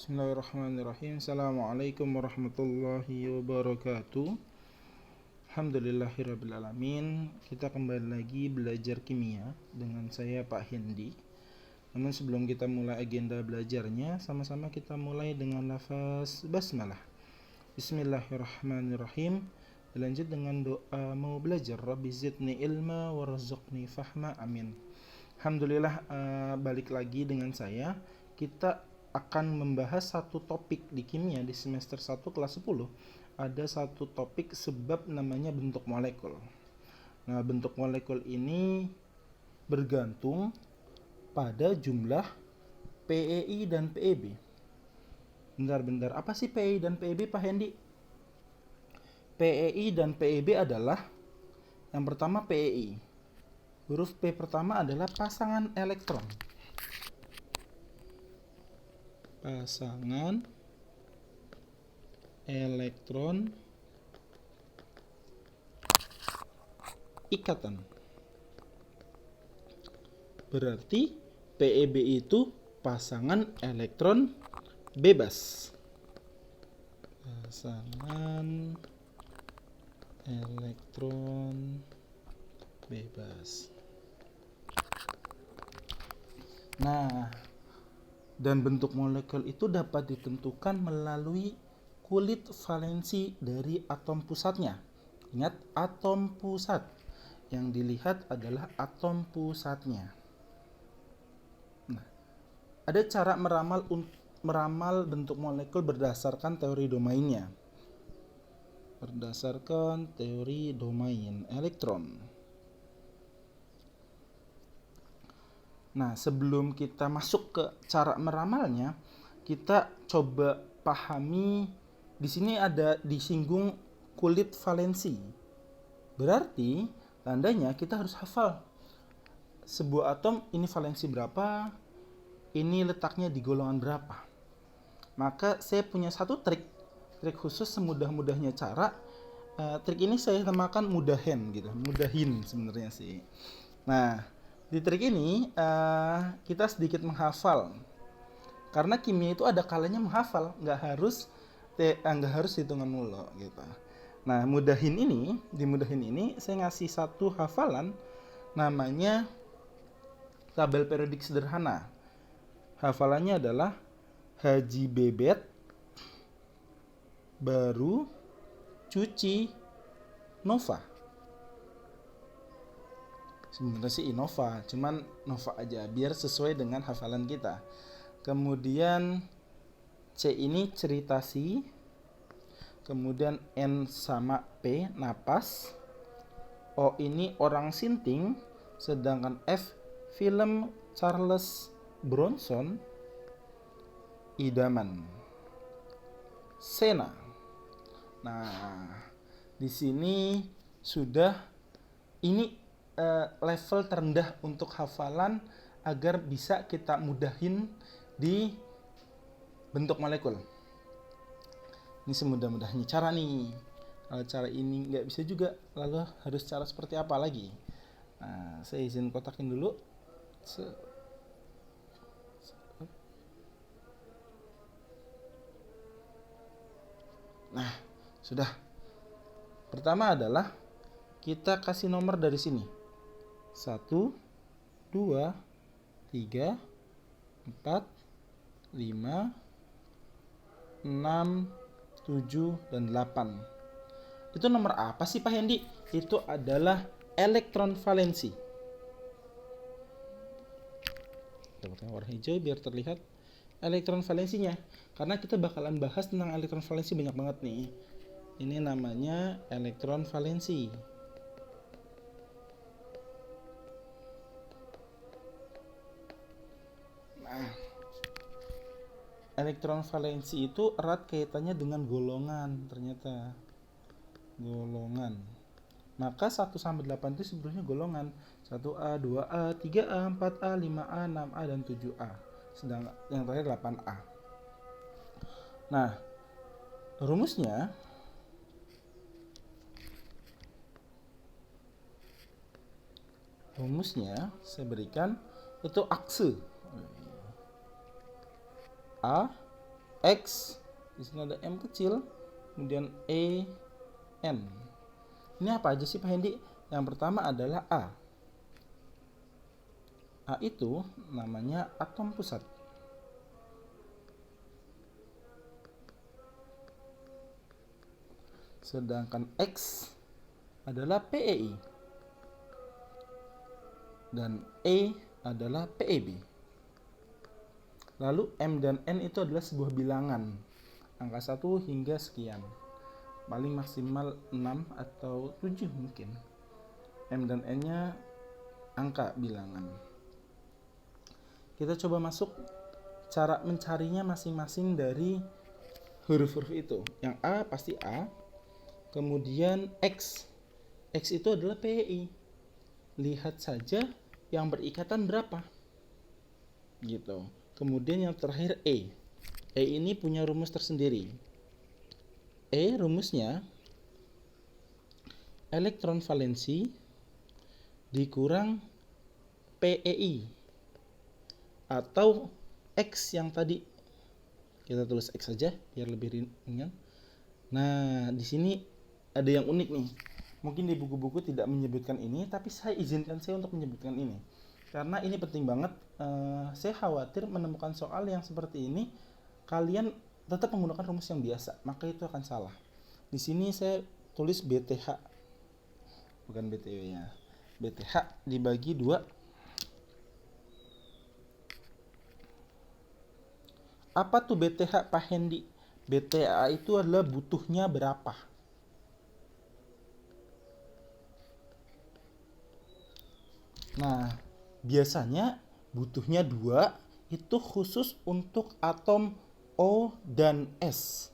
Bismillahirrahmanirrahim. Assalamualaikum warahmatullahi wabarakatuh. Alhamdulillahirrabbilalamin. Kita kembali lagi belajar kimia dengan saya Pak Hendi. Namun sebelum kita mulai agenda belajarnya, sama-sama kita mulai dengan lafaz basmalah. Bismillahirrahmanirrahim. Lanjut dengan doa mau belajar. Rabbi zidni ilma warzuqni fahma, amin. Alhamdulillah, balik lagi dengan saya. Kita akan membahas satu topik di kimia di semester 1 kelas 10. Ada satu topik sebab namanya bentuk molekul. Nah, bentuk molekul ini bergantung pada jumlah PEI dan PEB. Bentar, apa sih PEI dan PEB, Pak Hendi? PEI dan PEB adalah, yang pertama PEI. Huruf P pertama adalah pasangan elektron. Pasangan elektron ikatan. Berarti PEB itu pasangan elektron bebas. Pasangan elektron bebas. Nah, dan bentuk molekul itu dapat ditentukan melalui kulit valensi dari atom pusatnya. Ingat, atom pusat. Yang dilihat adalah atom pusatnya. Nah, ada cara meramal bentuk molekul berdasarkan teori domainnya. Berdasarkan teori domain elektron. Nah, sebelum kita masuk ke cara meramalnya, kita coba pahami di sini ada disinggung kulit valensi. Berarti tandanya kita harus hafal sebuah atom ini valensi berapa, ini letaknya di golongan berapa. Maka saya punya satu trik khusus semudah-mudahnya cara. Trik ini saya namakan mudahin sebenarnya sih. Nah, di trik ini kita sedikit menghafal, karena kimia itu ada kalanya menghafal, nggak harus hitungan mulu gitu. Nah, di mudahin ini saya ngasih satu hafalan namanya tabel periodik sederhana. Hafalannya adalah Haji Bebet baru cuci Nova. Sebenarnya sih Innova, cuman Nova aja biar sesuai dengan hafalan kita. Kemudian C ini ceritasi. Kemudian N sama P napas. O ini orang sinting. Sedangkan F film Charles Bronson idaman. Sena. Nah, di sini sudah ini level terendah untuk hafalan agar bisa kita mudahin di bentuk molekul. Ini semudah-mudahnya cara nih. Kalau cara ini nggak bisa juga, lalu harus cara seperti apa lagi? Nah, saya izin kotakin dulu. Nah, sudah. Pertama adalah kita kasih nomor dari sini. 1, 2, 3, 4, 5, 6, 7, dan 8. Itu nomor apa sih Pak Hendi? Itu adalah elektron valensi. Kita warna hijau biar terlihat elektron valensinya. Karena kita bakalan bahas tentang elektron valensi banyak banget nih. Ini namanya elektron valensi. Elektron valensi itu erat kaitannya dengan golongan, ternyata. Golongan. Maka 1 sampai 8 itu sebenarnya golongan. 1A, 2A, 3A, 4A, 5A, 6A, dan 7A. Sedangkan yang terakhir 8A. Nah, rumusnya saya berikan itu akse A, X, di sini ada M kecil, kemudian E, N. Ini apa aja sih Pak Hendi? Yang pertama adalah A. A itu namanya atom pusat. Sedangkan X adalah PEI. Dan E adalah PEB. Lalu M dan N itu adalah sebuah bilangan. Angka 1 hingga sekian. Paling maksimal 6 atau 7 mungkin. M dan N-nya angka bilangan. Kita coba masuk cara mencarinya masing-masing dari huruf-huruf itu. Yang A pasti A. Kemudian X. X itu adalah PEI. Lihat saja yang berikatan berapa. Gitu. Kemudian yang terakhir E. E ini punya rumus tersendiri. E rumusnya elektron valensi dikurang PEI atau X yang tadi. Kita tulis X saja biar lebih ringan. Nah, di sini ada yang unik nih. Mungkin di buku-buku tidak menyebutkan ini, tapi saya izinkan saya untuk menyebutkan ini. Karena ini penting banget. Saya khawatir menemukan soal yang seperti ini, kalian tetap menggunakan rumus yang biasa, maka itu akan salah. Di sini saya tulis BTH, bukan BTW ya. BTH dibagi 2. Apa tuh BTH Pak Hendi? BTA itu adalah butuhnya berapa. Nah, biasanya butuhnya 2 itu khusus untuk atom O dan S.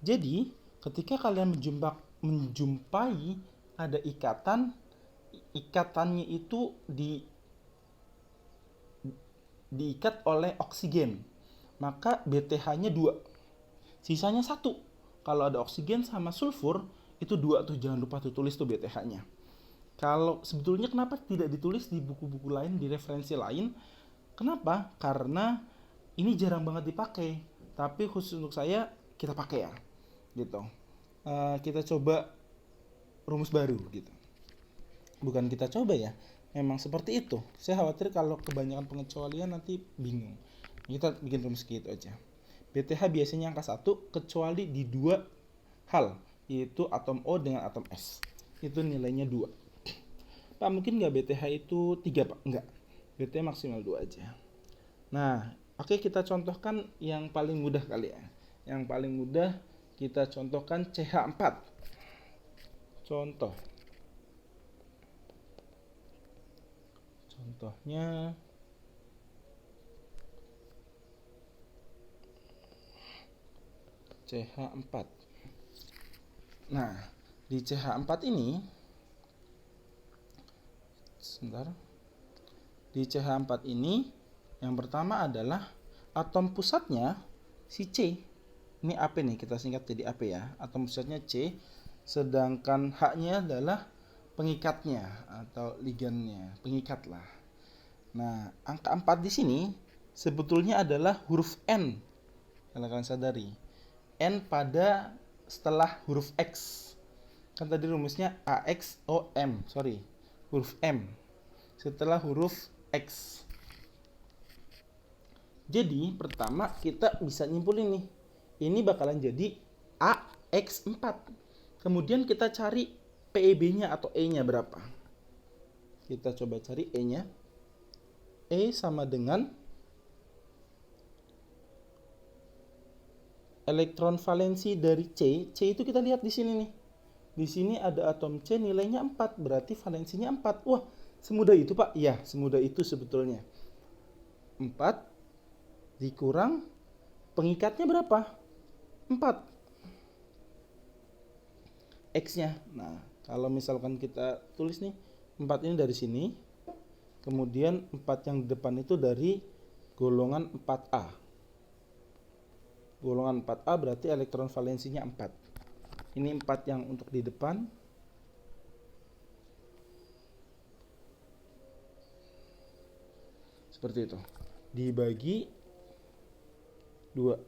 Jadi, ketika kalian menjumpai ada ikatannya itu diikat oleh oksigen, maka BTH-nya 2. Sisanya 1. Kalau ada oksigen sama sulfur, itu 2 tuh, jangan lupa tuh tulis tuh BTH-nya. Kalau sebetulnya kenapa tidak ditulis di buku-buku lain, di referensi lain? Kenapa? Karena ini jarang banget dipakai. Tapi khusus untuk saya, kita pakai ya. Gitu. Kita coba rumus baru gitu. Bukan kita coba ya, memang seperti itu. Saya khawatir kalau kebanyakan pengecualian nanti bingung. Kita bikin rumus gitu aja. BTH biasanya angka 1 kecuali di 2 hal, yaitu atom O dengan atom S. Itu nilainya 2. Pak, mungkin nggak BTH itu 3 Pak? Enggak. BTH maksimal 2 aja. Nah, oke, kita contohkan yang paling mudah kali ya. Yang paling mudah kita contohkan CH4. Contohnya CH4. Nah, di CH4 ini Di CH4 ini yang pertama adalah atom pusatnya si C. Ini AP nih, kita singkat jadi AP ya. Atom pusatnya C, sedangkan H-nya adalah pengikatnya atau ligannya, pengikat lah. Nah, angka 4 di sini sebetulnya adalah huruf N. Kalau kalian sadari, N pada setelah huruf X. Kan tadi rumusnya AXOM, huruf M setelah huruf X. Jadi pertama kita bisa nyimpulin nih, ini bakalan jadi AX4. Kemudian kita cari PEB-nya atau E-nya berapa. Kita coba cari E-nya. E sama dengan elektron valensi dari C. C itu kita lihat di sini nih. Di sini ada atom C nilainya 4, berarti valensinya 4. Wah, semudah itu Pak? Iya, semudah itu sebetulnya. 4 dikurang pengikatnya berapa? 4. X-nya. Nah, kalau misalkan kita tulis nih, 4 ini dari sini. Kemudian 4 yang di depan itu dari golongan 4A. golongan 4A berarti elektron valensinya 4. Ini 4 yang untuk di depan. Seperti itu. Dibagi 2.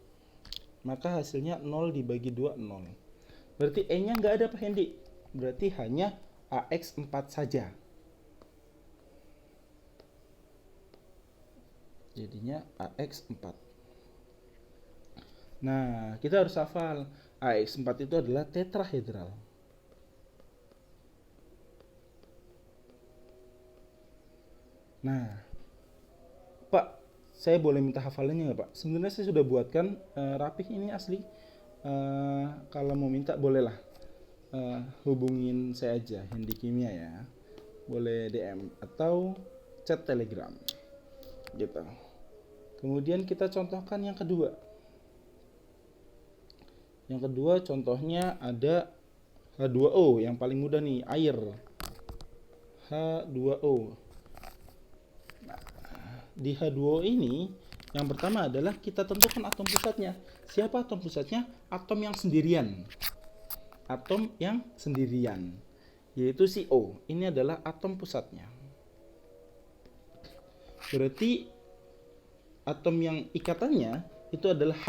Maka hasilnya 0 dibagi 2, 0. Berarti E-nya nggak ada Pak Hendi. Berarti hanya AX4 saja. Jadinya AX4. Nah, kita harus hafal. AX4 itu adalah tetrahedral. Nah, Pak, saya boleh minta hafalannya nggak Pak? Sebenarnya saya sudah buatkan rapih ini asli. Kalau mau minta bolehlah hubungin saya aja, Hendi Kimia ya. Boleh DM atau chat Telegram gitu. Kemudian kita contohkan yang kedua. Yang kedua contohnya ada H2O, yang paling mudah nih, air. H2O. Nah, di H2O ini yang pertama adalah kita tentukan atom pusatnya. Siapa atom pusatnya? Atom yang sendirian. Atom yang sendirian, yaitu si O. Ini adalah atom pusatnya. Berarti atom yang ikatannya itu adalah H.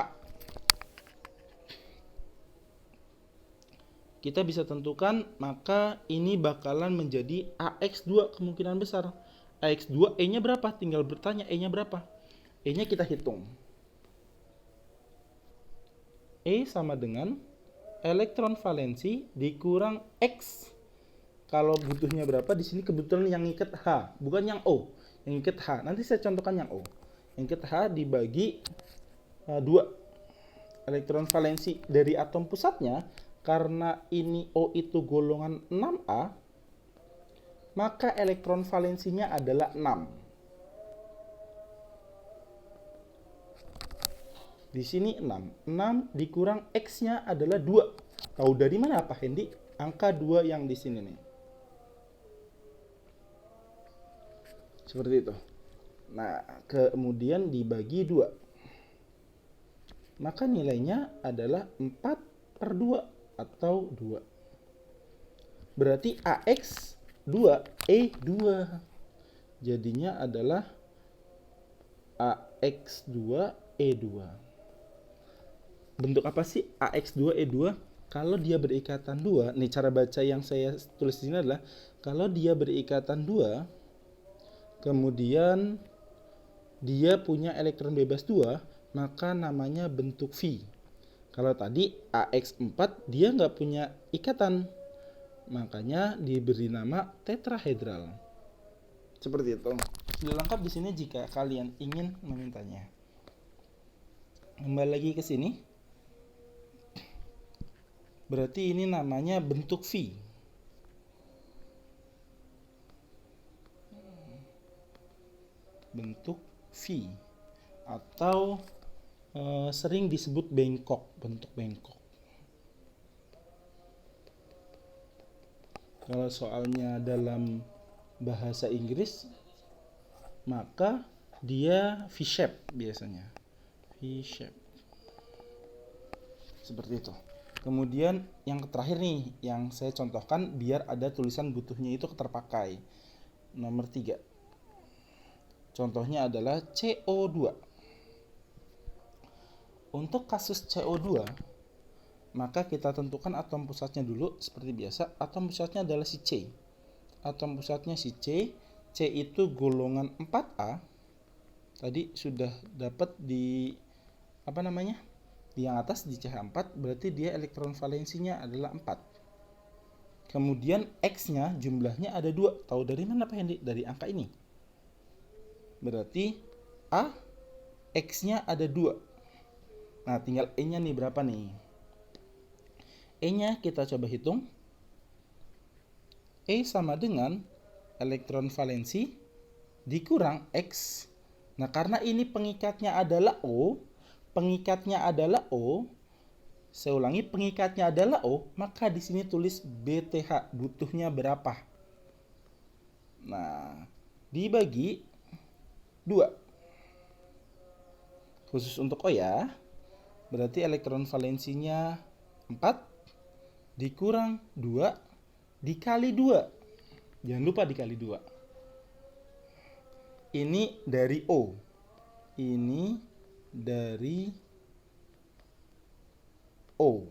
Kita bisa tentukan, maka ini bakalan menjadi AX2 kemungkinan besar. AX2 E-nya berapa? Tinggal bertanya E-nya berapa. E-nya kita hitung. E sama dengan elektron valensi dikurang X. Kalau butuhnya berapa? Di sini kebetulan yang ngikat H, bukan yang O. Yang ngikat H. Nanti saya contohkan yang O. Yang ngikat H dibagi 2. Elektron valensi dari atom pusatnya, karena ini O itu golongan 6A, maka elektron valensinya adalah 6. Di sini 6. 6 dikurang X-nya adalah 2. Tahu dari mana Pak Hendi? Angka 2 yang di sini nih. Seperti itu. Nah, kemudian dibagi 2. Maka nilainya adalah 4/2 atau 2. Berarti AX 2E2. Jadinya adalah AX2E2. Bentuk apa sih AX2E2? Kalau dia berikatan 2, nih cara baca yang saya tulis di sini adalah kalau dia berikatan 2, kemudian dia punya elektron bebas 2, maka namanya bentuk V. Kalau tadi AX4 dia nggak punya ikatan, makanya diberi nama tetrahedral. Seperti itu. Sudah lengkap di sini jika kalian ingin memintanya. Kembali lagi ke sini. Berarti ini namanya bentuk V. Bentuk V atau sering disebut bengkok, bentuk bengkok. Kalau soalnya dalam bahasa Inggris, maka dia V-shape biasanya. V-shape. Seperti itu. Kemudian yang terakhir nih, yang saya contohkan biar ada tulisan butuhnya itu terpakai. Nomor 3. Contohnya adalah CO2. Untuk kasus CO2, maka kita tentukan atom pusatnya dulu seperti biasa. Atom pusatnya adalah si C. Atom pusatnya si C. C itu golongan 4A. Tadi sudah dapat di di yang atas di CH4, berarti dia elektron valensinya adalah 4. Kemudian X-nya jumlahnya ada 2. Tahu dari mana Pak Hendi? Dari angka ini. Berarti A X-nya ada 2. Nah, tinggal E-nya nih berapa nih? E-nya kita coba hitung. E sama dengan elektron valensi dikurang X. Nah, karena ini pengikatnya adalah O, saya ulangi, pengikatnya adalah O, maka di sini tulis BTH, butuhnya berapa. Nah, dibagi 2. Khusus untuk O ya. Berarti elektron valensinya 4 dikurang 2 dikali 2. Jangan lupa dikali 2. Ini dari O. Ini dari O.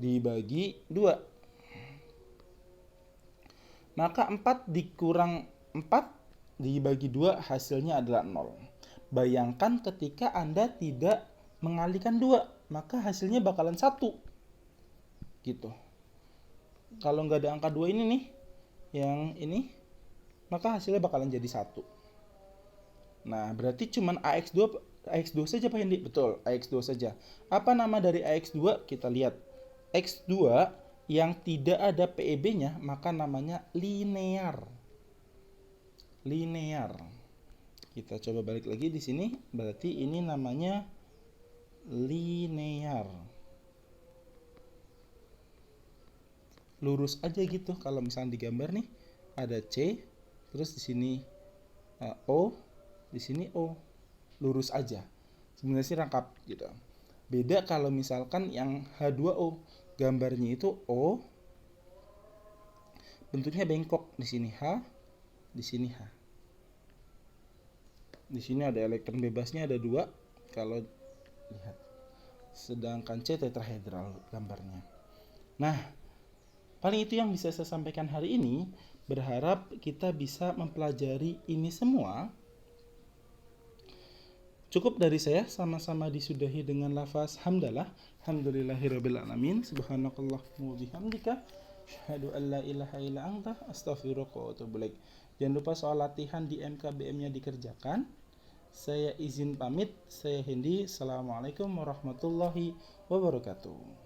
Dibagi 2. Maka 4 dikurang 4 dibagi 2 hasilnya adalah 0. Bayangkan ketika Anda tidak mengalihkan 2, maka hasilnya bakalan 1. Gitu. Kalau nggak ada angka 2 ini nih, yang ini, maka hasilnya bakalan jadi 1. Nah, berarti cuman AX2 saja Pak Hendi? Betul, AX2 saja. Apa nama dari AX2? Kita lihat. X2 yang tidak ada PEB-nya, maka namanya linear. Linear. Kita coba balik lagi di sini, berarti ini namanya linear. Lurus aja gitu. Kalau misalnya digambar nih, ada C, terus di sini O, di sini O. Lurus aja. Sebenarnya sih rangkap gitu. Beda kalau misalkan yang H2O, gambarnya itu O, bentuknya bengkok. Di sini H, di sini H. Di sini ada elektron bebasnya ada 2. Kalau lihat. Sedangkan C tetrahedral gambarnya. Nah, paling itu yang bisa saya sampaikan hari ini. Berharap kita bisa mempelajari ini semua. Cukup dari saya, sama-sama disudahi dengan lafaz hamdalah. Alhamdulillahirabbil alamin. Subhanakallahumma wa bihamdika asyhadu an la ilaha illa anta astaghfiruka wa atubu ilaik. Jangan lupa soal latihan di MKBM-nya dikerjakan. Saya izin pamit. Saya Hendi. Assalamualaikum warahmatullahi wabarakatuh.